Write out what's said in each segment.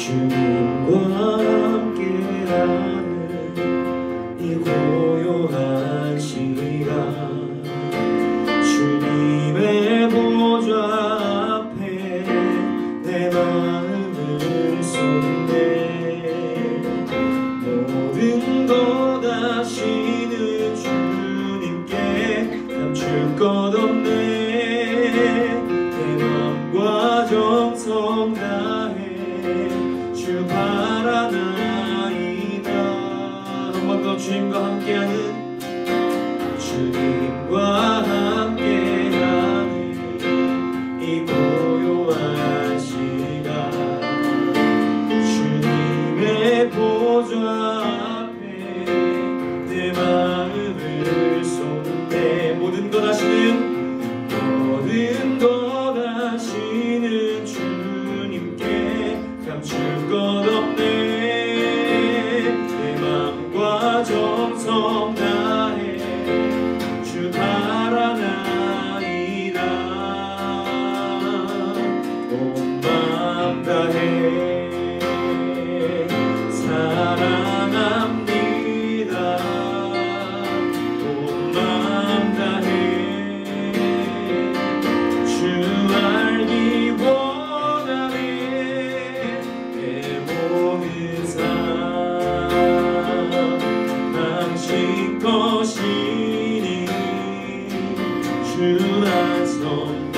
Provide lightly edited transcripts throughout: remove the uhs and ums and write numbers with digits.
주님과 함께하는 이 고요한 시간, 주님의 보좌 앞에 내 마음을 쏟네. 모든 것 아시는 주님께 감출 것 없네. 내 맘과 정성 다해 주 바라나이다. 한 번 더 주님과 함께하는, 주님과 함께하는 이 고요한 시간, 주님의 보좌 앞에 내 마음을 쏟네. 모든 것 아시는, 모든 것 아시는 주님께 감출 것 없네. 내 맘과 정성 다해 주 바라나이다. 온 맘 다해 사랑합니다. 온 맘 다해 주 알기 원하네. 내 모든 삶 당신 것이니 주만 섬기.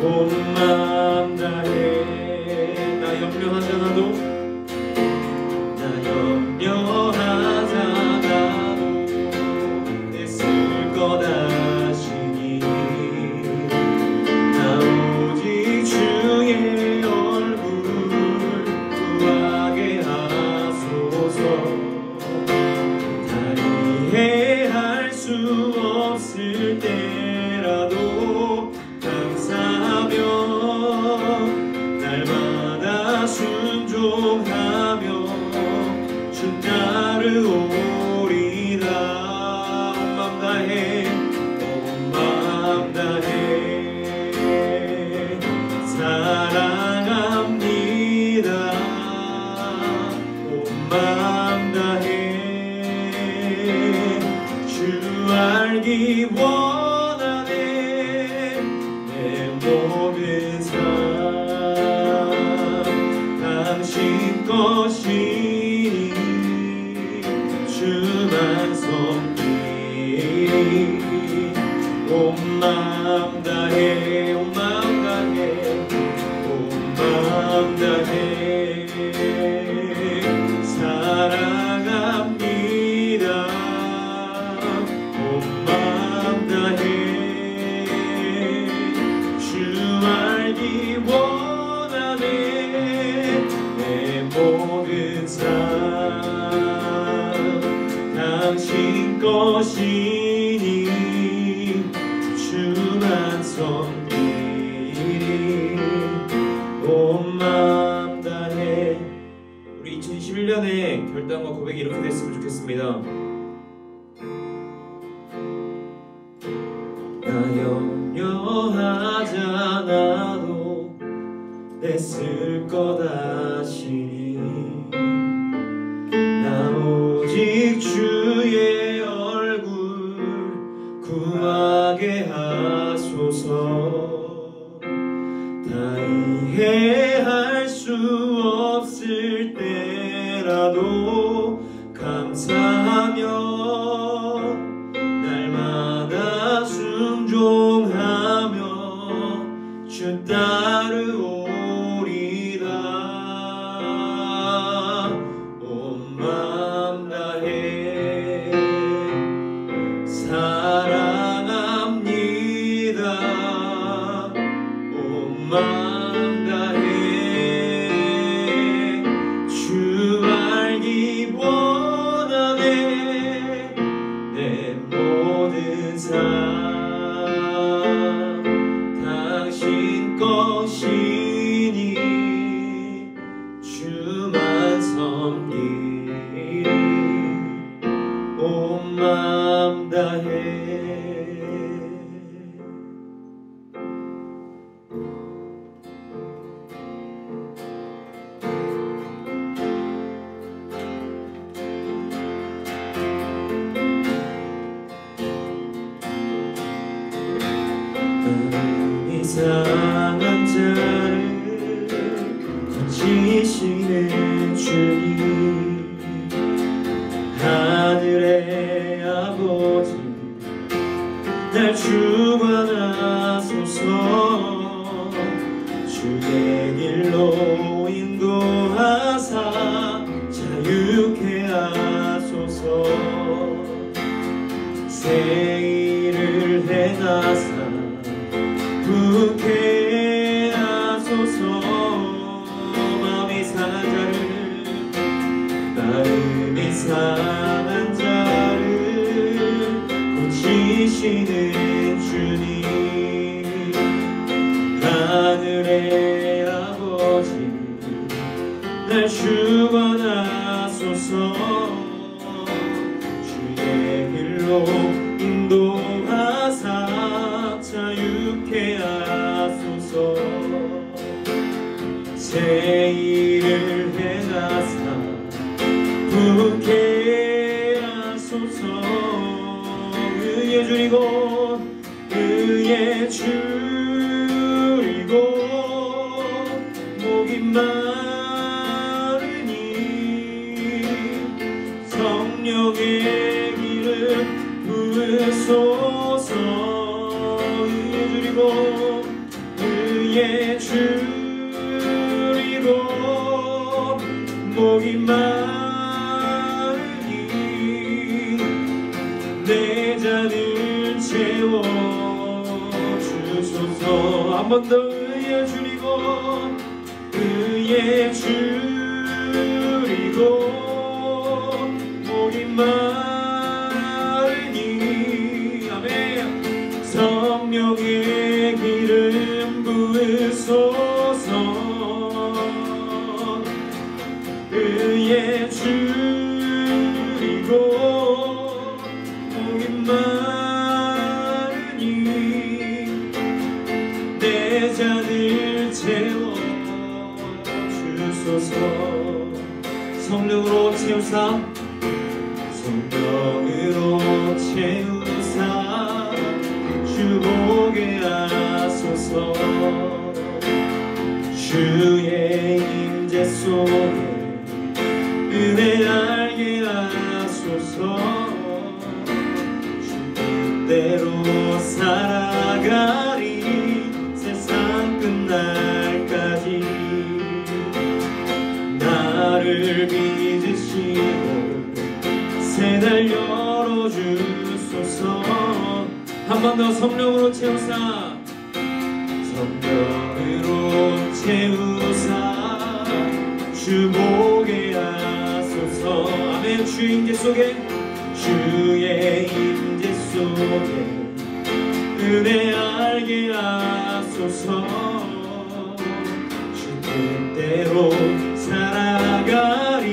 온 맘 다해 나 염려하지 않아도, 나 염려하지 않아도 애쓸 것 아시니. 나 오직 주의 얼굴 구하게 하소서. 다 이해할 수 없을 때라도 감사하며 날마다 순종하며 주 따르오리다. 온 맘 다해, 온 맘 다해 사랑합니다. 온 맘 다해 주 알기 원하네. 내 모든 삶 당신 것이니 주만 섬기. 온 맘 다해, 온 맘 다해, 온 맘 다해 사랑합니다. 온 맘 다해 주 알기 원하네. 내 모든 삶 당신 것이니 주만 섬기리. 온 맘 다해. 우리 2021년에 결단과 고백이 이렇게 됐으면 좋겠습니다. 나 염려하지 않아도 애쓸 것 아시니. 나 오직 주의 얼굴 구하게 하소서. 다 이해할 수 없을 때라도 감사하며 날마다 순종하며 주 따르오리다. 온 맘 다해 사랑합니다. 온 맘 다해 주 알기 원하네. 내 모든 삶 당신 것이니 주만 섬기리. 온 맘 다해 상한 자를 고치시는 주님, 하늘의 아버지 날 주관하소서. 주의 길로 인도하사 자유케 하소서. 새 일을 행하사 부게 하소서. 마음이 상한 자를, 마음이 상한 자를 고치시는 주님, 하늘의 아버지 날 주관하소서. 주의 길로 인도하사 자유케 하소서. 새 일을 행하사 부게 하소서. 의에 줄이고 의에 줄이고 목이 마르니 성령의 기름 부으소서. 의에 줄이고 의에 줄이고 목이 마르니 내 잔을 채워주소서. 한 번 더 의에 줄이고 의에 줄이고 목이 마르니 아멘. 성령의 기름 부으소서. 의에 줄이고 목이 마르니 내 잔을 채워주소서. 성령으로 채우사, 성령으로 채우사 주보게 하소서. 주의 임재 속에 은혜 알게 하소서. 주님대로 살아가리 세상 끝날까지. 나를 믿으시고 새 날 열어주소서. 한 번 더 성령으로 채우사, 성령으로 채우사 주보게 하소서. 아멘. 주의 임재 속에, 주의 임재 속에 은혜 알게 하소서. 주 뜻대로 살아가리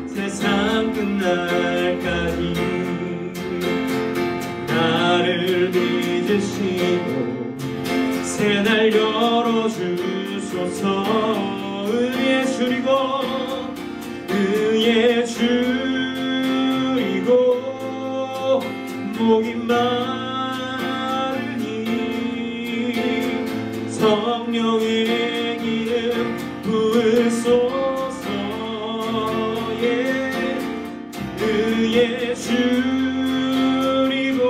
세상 끝날까지. 나를 믿으시고 새 날 열어주소서. 의에 줄이고 의에 줄이고 목이 마르니 성령의 기름 부으소서. 의에 줄이고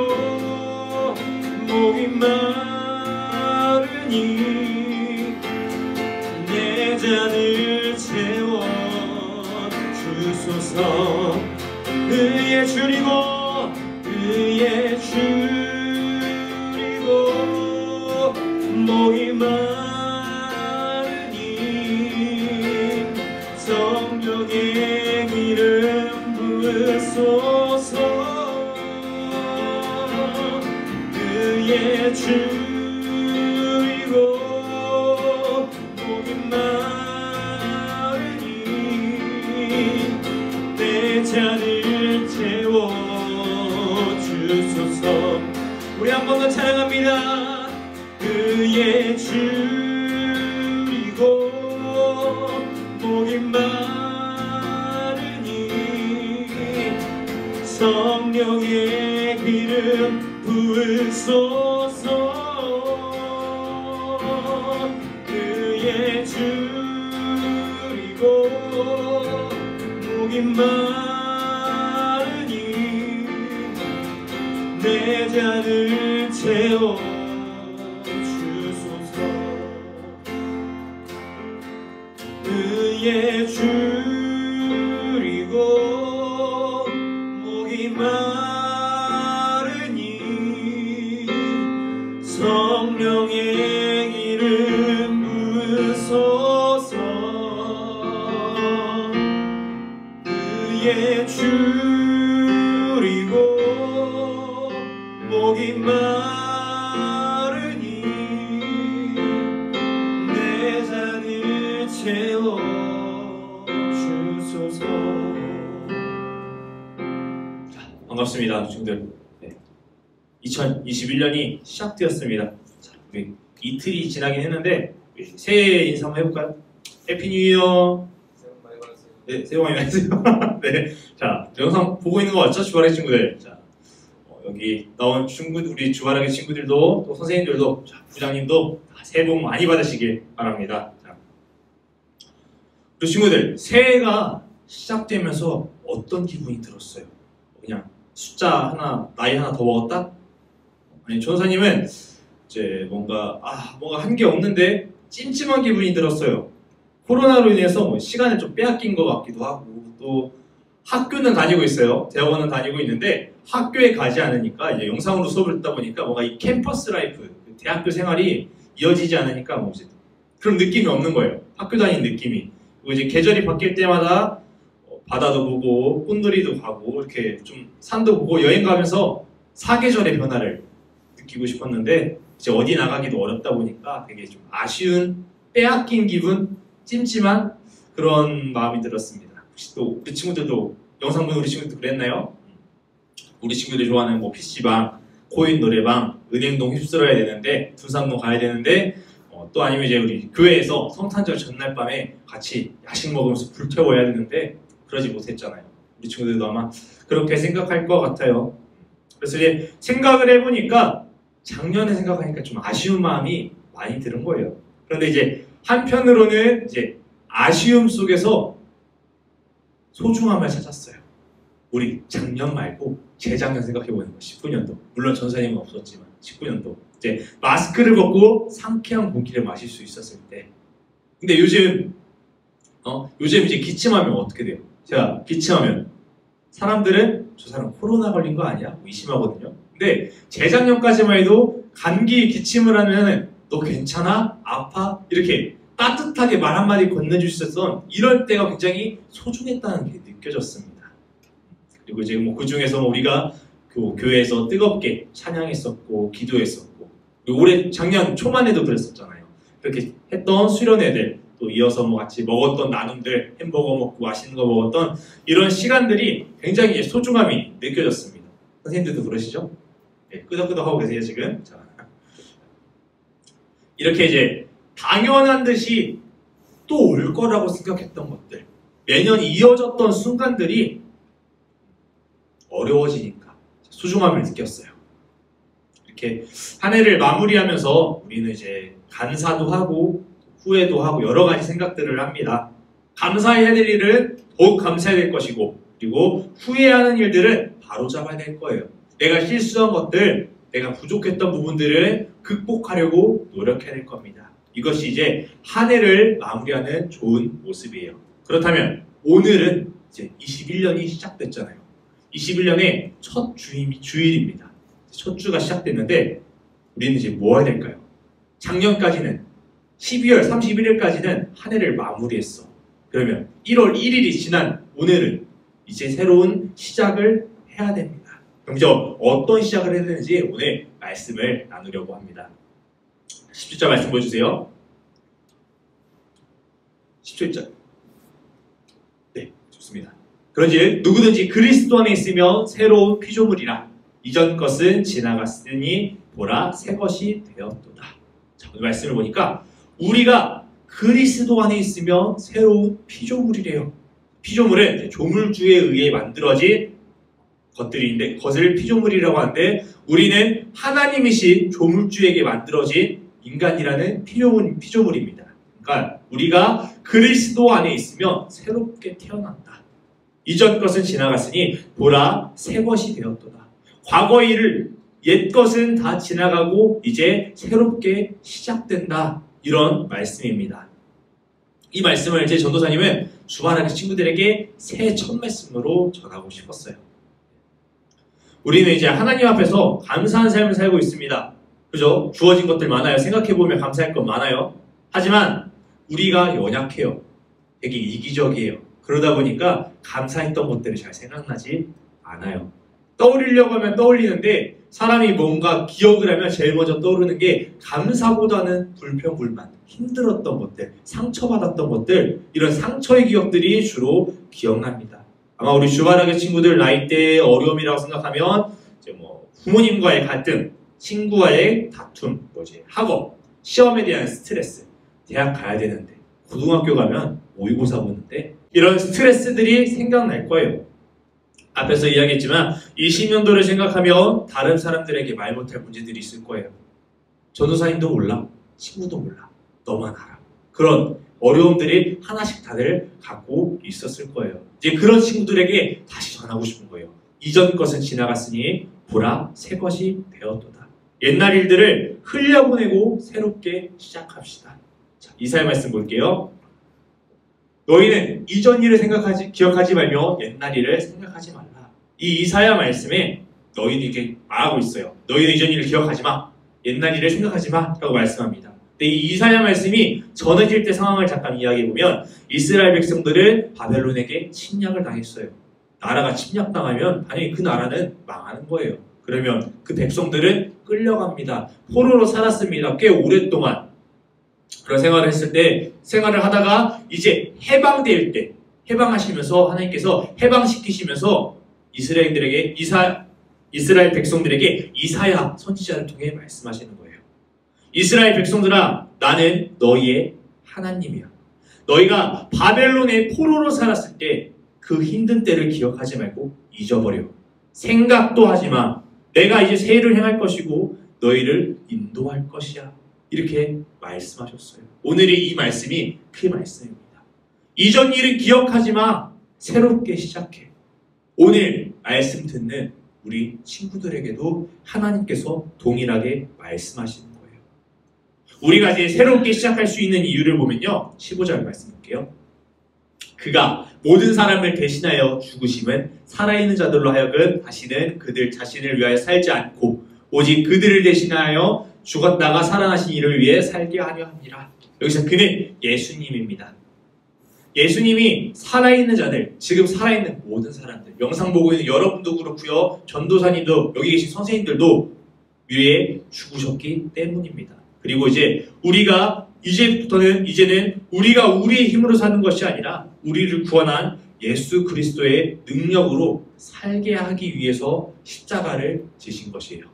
목이 마르니 내 잔을 채워주소서. 의에 줄이고 의에 줄이고 목이 마르니 성령의 기름 부으소서. 의에 줄이고 목이 마르니 내 잔을 채워주소서. 우리 한 번 더 찬양합니다. 의에 줄이고 목이 마르니 성령의 기름 부으소서. 줄이고 목이 마르니 내 잔을 채워 주소서. 의에 줄이고 목이 마르니 성령의 기름 부으소서. 의에 줄이고 목이 마르니 내 잔을 채워 주소서. 자, 반갑습니다, 친구들. 2021년이 시작되었습니다. 자, 우리 이틀이 지나긴 했는데 새해 인사 한번 해볼까요? 해피 뉴 이어. 새해 복 많이 받으세요. 네, 새해 복 많이 받으세요. 네, 자, 영상 보고 있는 거 맞죠? 주바라기 친구들. 자, 여기 나온 우리 주바라기 친구들도 또 선생님들도, 자, 부장님도 새해 복 많이 받으시길 바랍니다. 자, 우리 친구들, 새해가 시작되면서 어떤 기분이 들었어요? 그냥 숫자 하나, 나이 하나 더 먹었다? 아니, 전사님은 이제 뭔가 한 게 없는데 찜찜한 기분이 들었어요. 코로나로 인해서 뭐 시간을 좀 빼앗긴 것 같기도 하고, 또 학교는 다니고 있어요. 대학원은 다니고 있는데 학교에 가지 않으니까 이제 영상으로 수업을 듣다 보니까 뭔가 이 캠퍼스 라이프, 대학교 생활이 이어지지 않으니까 뭐 이제 그런 느낌이 없는 거예요. 학교 다니는 느낌이. 그리고 이제 계절이 바뀔 때마다 바다도 보고 꽃놀이도 가고 이렇게 좀 산도 보고 여행 가면서 사계절의 변화를 느끼고 싶었는데 이제 어디 나가기도 어렵다 보니까 되게 좀 아쉬운, 빼앗긴 기분, 찜찜한 그런 마음이 들었습니다. 혹시 또 우리 친구들도, 영상 보는 우리 친구들도 그랬나요? 우리 친구들이 좋아하는 뭐 PC방, 코인 노래방, 은행동 휩쓸어야 되는데, 둔산동 가야 되는데, 또 아니면 이제 우리 교회에서 성탄절 전날 밤에 같이 야식 먹으면서 불태워야 되는데 그러지 못했잖아요. 우리 친구들도 아마 그렇게 생각할 것 같아요. 그래서 이제 생각을 해보니까 작년에 생각하니까 좀 아쉬운 마음이 많이 드는 거예요. 그런데 이제 한편으로는 이제 아쉬움 속에서 소중함을 찾았어요. 우리 작년 말고 재작년 생각해보는 거, 19년도. 물론 전사님은 없었지만 19년도. 이제 마스크를 벗고 상쾌한 공기를 마실 수 있었을 때. 근데 요즘 이제 기침하면 어떻게 돼요? 제가 기침하면 사람들은 저 사람 코로나 걸린 거 아니야? 뭐 의심하거든요. 근데 재작년까지만 해도 감기 기침을 하면 너 괜찮아? 아파? 이렇게 따뜻하게 말 한마디 건네줄 수 있었던 이럴 때가 굉장히 소중했다는 게 느껴졌습니다. 그리고 이제 뭐 그중에서 우리가 그 교회에서 뜨겁게 찬양했었고 기도했었고, 그리고 올해 작년 초만 해도 그랬었잖아요. 그렇게 했던 수련회들, 또 이어서 뭐 같이 먹었던 나눔들, 햄버거 먹고 맛있는 거 먹었던 이런 시간들이 굉장히 소중함이 느껴졌습니다. 선생님들도 그러시죠? 네, 끄덕끄덕 하고 계세요 지금. 자, 이렇게 이제 당연한 듯이 또 올 거라고 생각했던 것들, 매년 이어졌던 순간들이 어려워지니까 소중함을 느꼈어요. 이렇게 한 해를 마무리하면서 우리는 이제 감사도 하고 후회도 하고 여러 가지 생각들을 합니다. 감사해야 될 일은 더욱 감사해야 될 것이고, 그리고 후회하는 일들은 바로잡아야 될 거예요. 내가 실수한 것들, 내가 부족했던 부분들을 극복하려고 노력해야 될 겁니다. 이것이 이제 한 해를 마무리하는 좋은 모습이에요. 그렇다면 오늘은 이제 21년이 시작됐잖아요. 21년의 첫 주일입니다. 첫 주가 시작됐는데 우리는 이제 뭐 해야 될까요? 작년까지는 12월 31일까지는 한 해를 마무리했어. 그러면 1월 1일이 지난 오늘은 이제 새로운 시작을 해야 됩니다. 그럼 이제 어떤 시작을 해야 되는지 오늘 말씀을 나누려고 합니다. 17절 말씀 보여주세요. 17절. 네, 좋습니다. 그런즉 누구든지 그리스도 안에 있으면 새로운 피조물이라. 이전 것은 지나갔으니 보라 새 것이 되었도다. 자, 오늘 말씀을 보니까 우리가 그리스도 안에 있으면 새로운 피조물이래요. 피조물은 조물주에 의해 만들어진 것들인데 그것을 피조물이라고 하는데 우리는 하나님이신 조물주에게 만들어진 인간이라는 피조물입니다. 말씀하십니까? 우리가 그리스도 안에 있으면 새롭게 태어난다. 이전 것은 지나갔으니 보라 새 것이 되었도다. 과거의 일을 옛 것은 다 지나가고 이제 새롭게 시작된다. 이런 말씀입니다. 이 말씀을 제 전도사님은 주말학교 친구들에게 새 첫 말씀으로 전하고 싶었어요. 우리는 이제 하나님 앞에서 감사한 삶을 살고 있습니다. 그죠? 주어진 것들 많아요. 생각해보면 감사할 것 많아요. 하지만 우리가 연약해요. 되게 이기적이에요. 그러다 보니까 감사했던 것들이 잘 생각나지 않아요. 떠올리려고 하면 떠올리는데 사람이 뭔가 기억을 하면 제일 먼저 떠오르는 게 감사보다는 불평불만, 힘들었던 것들, 상처받았던 것들, 이런 상처의 기억들이 주로 기억납니다. 아마 우리 주말학교 친구들 나이대의 어려움이라고 생각하면 이제 뭐 부모님과의 갈등, 친구와의 다툼, 학업, 시험에 대한 스트레스, 대학 가야 되는데, 고등학교 가면 모의고사 보는데 이런 스트레스들이 생각날 거예요. 앞에서 이야기했지만 20년도를 생각하면 다른 사람들에게 말 못할 문제들이 있을 거예요. 전도사님도 몰라, 친구도 몰라, 너만 알아. 그런 어려움들이 하나씩 다들 갖고 있었을 거예요. 이제 그런 친구들에게 다시 전하고 싶은 거예요. 이전 것은 지나갔으니 보라 새 것이 되었도다. 옛날 일들을 흘려보내고 새롭게 시작합시다. 자, 이사야 말씀 볼게요. 너희는 이전 일을 기억하지 말며 옛날 일을 생각하지 말라. 이 이사야 말씀에 너희는 이렇게 말하고 있어요. 너희는 이전 일을 기억하지 마. 옛날 일을 생각하지 마. 라고 말씀합니다. 근데 이 이사야 말씀이 전해질 때 상황을 잠깐 이야기해보면 이스라엘 백성들은 바벨론에게 침략을 당했어요. 나라가 침략당하면 당연히 그 나라는 망하는 거예요. 그러면 그 백성들은 끌려갑니다. 포로로 살았습니다. 꽤 오랫동안. 그런 생활을 했을 때 생활을 하다가 이제 해방될 때 해방하시면서 하나님께서 해방시키시면서 이스라엘 백성들에게 이사야 선지자를 통해 말씀하시는 거예요. 이스라엘 백성들아, 나는 너희의 하나님이야. 너희가 바벨론의 포로로 살았을 때 그 힘든 때를 기억하지 말고 잊어버려. 생각도 하지 마. 내가 이제 새 일을 행할 것이고 너희를 인도할 것이야. 이렇게 말씀하셨어요. 오늘의 이 말씀이 그 말씀입니다. 이전 일을 기억하지 마. 새롭게 시작해. 오늘 말씀 듣는 우리 친구들에게도 하나님께서 동일하게 말씀하시는 거예요. 우리가 이제 새롭게 시작할 수 있는 이유를 보면요. 15절 말씀 볼게요. 그가 모든 사람을 대신하여 죽으심은 살아있는 자들로 하여금 다시는 그들 자신을 위하여 살지 않고 오직 그들을 대신하여 죽었다가 살아나신 이를 위해 살게 하려 합니다. 여기서 그는 예수님입니다. 예수님이 살아있는 자들, 지금 살아있는 모든 사람들, 영상 보고 있는 여러분도 그렇고요. 전도사님도, 여기 계신 선생님들도 위에 죽으셨기 때문입니다. 그리고 이제는 우리가 우리의 힘으로 사는 것이 아니라 우리를 구원한 예수 그리스도의 능력으로 살게 하기 위해서 십자가를 지신 것이에요.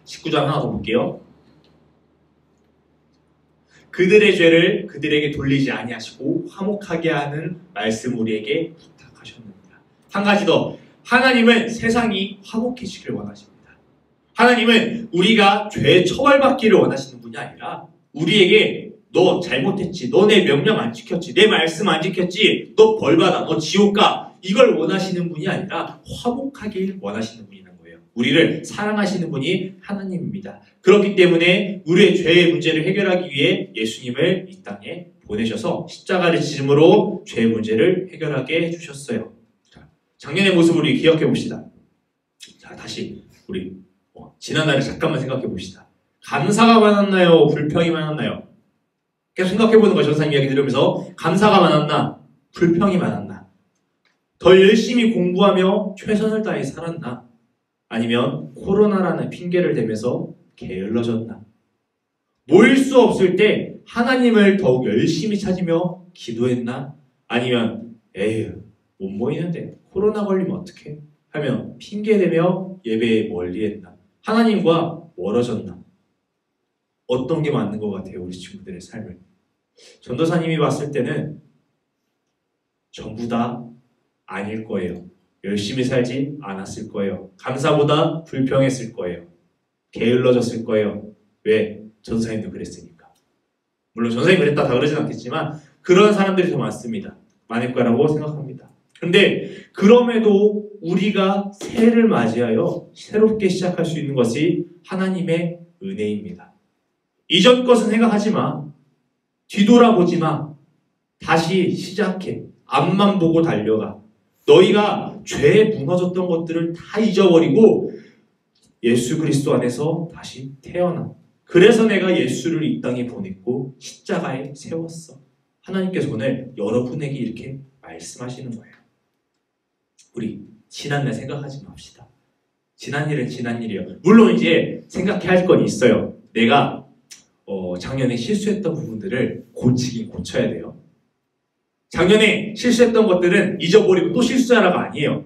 19장 하나 더 볼게요. 그들의 죄를 그들에게 돌리지 아니하시고 화목하게 하는 말씀 우리에게 부탁하셨느니라. 한 가지 더. 하나님은 세상이 화목해지기를 원하십니다. 하나님은 우리가 죄 처벌받기를 원하시는 분이 아니라 우리에게 너 잘못했지, 너 내 명령 안 지켰지, 내 말씀 안 지켰지, 너 벌받아, 너 지옥 가, 이걸 원하시는 분이 아니라 화목하길 원하시는 분이라는 거예요. 우리를 사랑하시는 분이 하나님입니다. 그렇기 때문에 우리의 죄의 문제를 해결하기 위해 예수님을 이 땅에 보내셔서 십자가를 지심으로 죄의 문제를 해결하게 해주셨어요. 자, 작년의 모습을 우리 기억해 봅시다. 자, 다시 우리 지난날을 잠깐만 생각해 봅시다. 감사가 많았나요? 불평이 많았나요? 계속 생각해보는 거예요. 전사님 이야기 들으면서 감사가 많았나? 불평이 많았나? 더 열심히 공부하며 최선을 다해 살았나? 아니면 코로나라는 핑계를 대면서 게을러졌나? 모일 수 없을 때 하나님을 더욱 열심히 찾으며 기도했나? 아니면 에휴 못 모이는데 코로나 걸리면 어떡해? 하며 핑계대며 예배에 멀리했나? 하나님과 멀어졌나? 어떤 게 맞는 것 같아요? 우리 친구들의 삶을. 전도사님이 봤을 때는 전부 다 아닐 거예요. 열심히 살지 않았을 거예요. 감사보다 불평했을 거예요. 게을러졌을 거예요. 왜? 전도사님도 그랬으니까. 물론 전생이 그랬다 다 그러진 않겠지만 그런 사람들이 더 많습니다. 많을 거라고 생각합니다. 근데 그럼에도 우리가 새해를 맞이하여 새롭게 시작할 수 있는 것이 하나님의 은혜입니다. 이전 것은 생각하지 마. 뒤돌아보지 마. 다시 시작해. 앞만 보고 달려가. 너희가 죄에 무너졌던 것들을 다 잊어버리고 예수 그리스도 안에서 다시 태어나. 그래서 내가 예수를 이 땅에 보냈고 십자가에 세웠어. 하나님께서 오늘 여러분에게 이렇게 말씀하시는 거예요. 우리 지난날 생각하지 맙시다. 지난 일은 지난 일이에요. 물론 이제 생각해야 할 건 있어요. 내가 작년에 실수했던 부분들을 고치긴 고쳐야 돼요. 작년에 실수했던 것들은 잊어버리고 또 실수하라가 아니에요.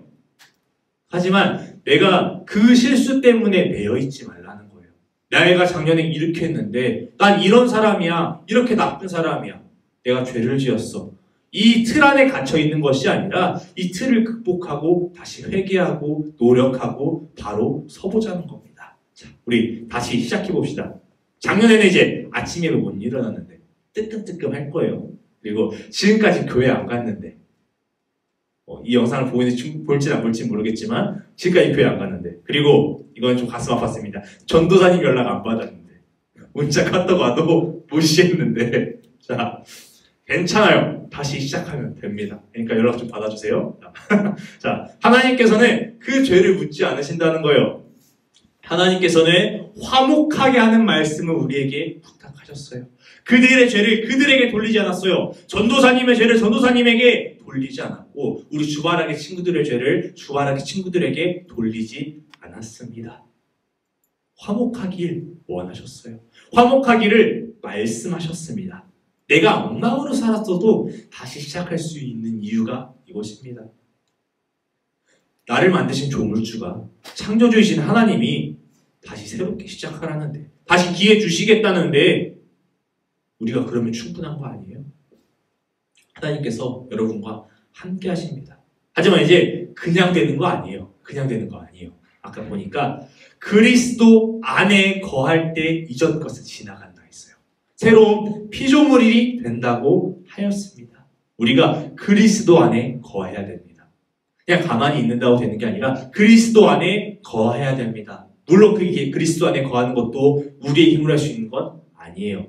하지만 내가 그 실수 때문에 매여있지 말라는 거예요. 내가 작년에 이렇게 했는데 난 이런 사람이야. 이렇게 나쁜 사람이야. 내가 죄를 지었어. 이 틀 안에 갇혀 있는 것이 아니라 이 틀을 극복하고 다시 회개하고 노력하고 바로 서보자는 겁니다. 자, 우리 다시 시작해 봅시다. 작년에는 이제 아침 예배 못 일어났는데 뜨끔뜨끔 할 거예요. 그리고 지금까지 교회 안 갔는데 이 영상을 볼지 안 볼지 모르겠지만 지금까지 교회 안 갔는데 그리고 이건 좀 가슴 아팠습니다. 전도사님 연락 안 받았는데 문자 카톡 와도 무시했는데 자 괜찮아요. 다시 시작하면 됩니다. 그러니까 연락 좀 받아주세요. 자, 하나님께서는 그 죄를 묻지 않으신다는 거예요. 하나님께서는 화목하게 하는 말씀을 우리에게 부탁하셨어요. 그들의 죄를 그들에게 돌리지 않았어요. 전도사님의 죄를 전도사님에게 돌리지 않았고 우리 주바라기 친구들의 죄를 주바라기 친구들에게 돌리지 않았습니다. 화목하길 원하셨어요. 화목하기를 말씀하셨습니다. 내가 엉망으로 살았어도 다시 시작할 수 있는 이유가 이것입니다. 나를 만드신 조물주가 창조주이신 하나님이 다시 새롭게 시작하라는데 다시 기회 주시겠다는데 우리가 그러면 충분한 거 아니에요? 하나님께서 여러분과 함께 하십니다. 하지만 이제 그냥 되는 거 아니에요. 그냥 되는 거 아니에요. 아까 보니까 그리스도 안에 거할 때 이전 것은 지나간다 했어요. 새로운 피조물이 된다고 하였습니다. 우리가 그리스도 안에 거해야 됩니다. 그냥 가만히 있는다고 되는 게 아니라 그리스도 안에 거해야 됩니다. 물론 그게 그리스도 안에 거하는 것도 우리의 힘으로 할 수 있는 건 아니에요.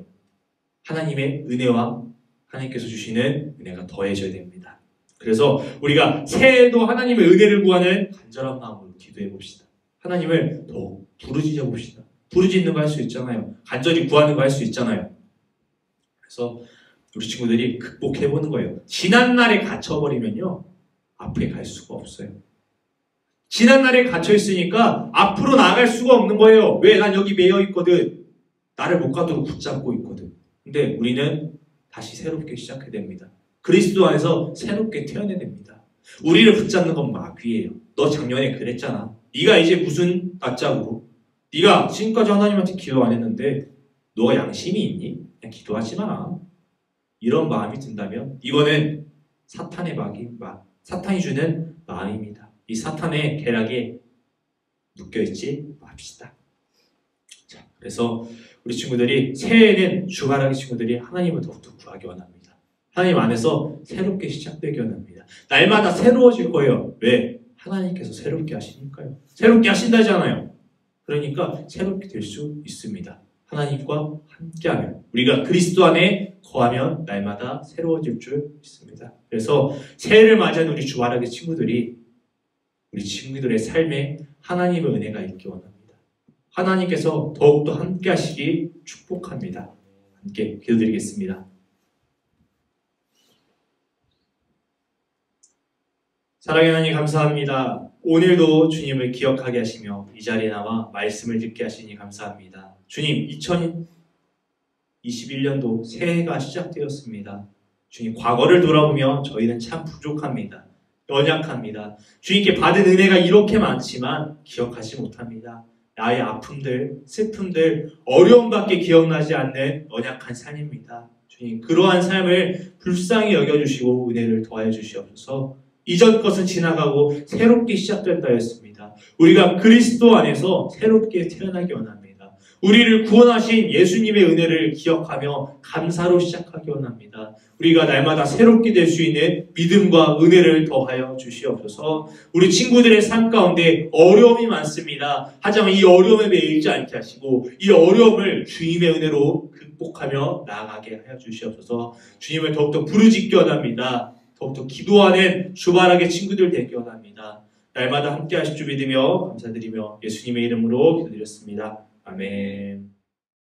하나님의 은혜와 하나님께서 주시는 은혜가 더해져야 됩니다. 그래서 우리가 새해에도 하나님의 은혜를 구하는 간절한 마음으로 기도해 봅시다. 하나님을 더 부르짖어 봅시다. 부르짖는 거 할 수 있잖아요. 간절히 구하는 거 할 수 있잖아요. 그래서 우리 친구들이 극복해 보는 거예요. 지난날에 갇혀버리면요. 앞에 갈 수가 없어요. 지난날에 갇혀 있으니까 앞으로 나아갈 수가 없는 거예요. 왜? 난 여기 매여 있거든. 나를 못 가도록 붙잡고 있거든. 근데 우리는 다시 새롭게 시작해야 됩니다. 그리스도 안에서 새롭게 태어나야 됩니다. 우리를 붙잡는 건 마귀예요. 너 작년에 그랬잖아. 네가 이제 무슨 낯짝으로 네가 지금까지 하나님한테 기도 안 했는데 너가 양심이 있니? 그냥 기도하지 마. 이런 마음이 든다면 이거는 사탄의 사탄이 주는 마음입니다. 이 사탄의 계략에 묶여있지 맙시다. 자, 그래서 우리 친구들이 새해에는 주바라기 친구들이 하나님을 더욱더 구하기 원합니다. 하나님 안에서 새롭게 시작되기 원합니다. 날마다 새로워질 거예요. 왜? 하나님께서 새롭게 하시니까요. 새롭게 하신다잖아요. 그러니까 새롭게 될 수 있습니다. 하나님과 함께하면 우리가 그리스도 안에 거하면 날마다 새로워질 줄 믿습니다. 그래서 새해를 맞이한 우리 주바라기 친구들이 우리 친구들의 삶에 하나님의 은혜가 있기 원합니다. 하나님께서 더욱더 함께 하시기 축복합니다. 함께 기도드리겠습니다. 사랑의 하나님 감사합니다. 오늘도 주님을 기억하게 하시며 이 자리에 나와 말씀을 듣게 하시니 감사합니다. 주님, 2021년도 새해가 시작되었습니다. 주님, 과거를 돌아보며 저희는 참 부족합니다. 연약합니다. 주님께 받은 은혜가 이렇게 많지만 기억하지 못합니다. 나의 아픔들, 슬픔들, 어려움밖에 기억나지 않는 연약한 삶입니다. 주님, 그러한 삶을 불쌍히 여겨주시고 은혜를 더해 주시옵소서. 이전 것은 지나가고 새롭게 시작된다 했습니다. 우리가 그리스도 안에서 새롭게 태어나기 원합니다. 우리를 구원하신 예수님의 은혜를 기억하며 감사로 시작하기 원합니다. 우리가 날마다 새롭게 될 수 있는 믿음과 은혜를 더하여 주시옵소서. 우리 친구들의 삶 가운데 어려움이 많습니다. 하지만 이 어려움에 매이지 않게 하시고 이 어려움을 주님의 은혜로 극복하며 나아가게 하여 주시옵소서. 주님을 더욱더 부르짖기 원합니다. 더욱더 기도하는 주말하게 친구들 되기 원합니다. 날마다 함께 하실 줄 믿으며 감사드리며 예수님의 이름으로 기도드렸습니다. 아멘.